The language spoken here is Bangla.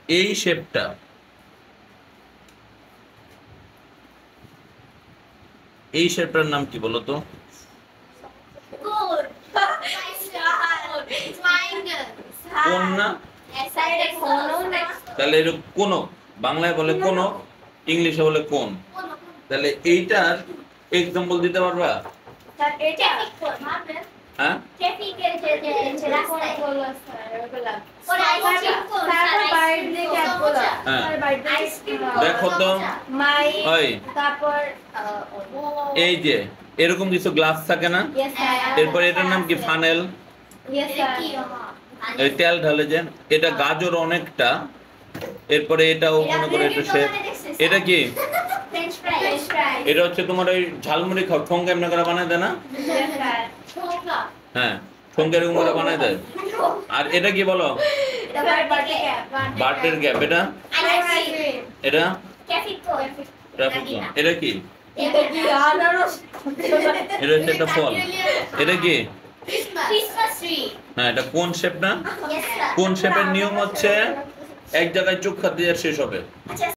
এই শেপটা এই শেপটার নাম কি বলো তো? কোন না? তাহলে এটা কোন, বাংলায় বলে কোন, ইংলিশে বলে কোন। তাহলে এইটার এক্সাম্পল দিতে পারবা? হ্যাঁ, দেখো তো এই যে এরকম কিছু গ্লাস থাকে না, এরপর এটার নাম কি? ফানেল। তেল ঢালে যে, এটা গাজর অনেকটা, এরপরে এটাও মনে করে এটা শেপ। এটা কি? এটা হচ্ছে তোমার ওই ঝালমুড়ি খাও ঠোঙ্গা এমনি করে বানায় দেয় না? হ্যাঁ, ঠোঙ্গা এরকম করে বানায় দেয়। আর এটা কি বলো? Birthday gap. এটা এটা এটা কি? এটা হচ্ছে একটা ফল। এটা কি? হ্যাঁ, এটা কোন শেপ না? কোন শেপের নিয়ম হচ্ছে এক জায়গায় চোখ খাতে শেষ হবে।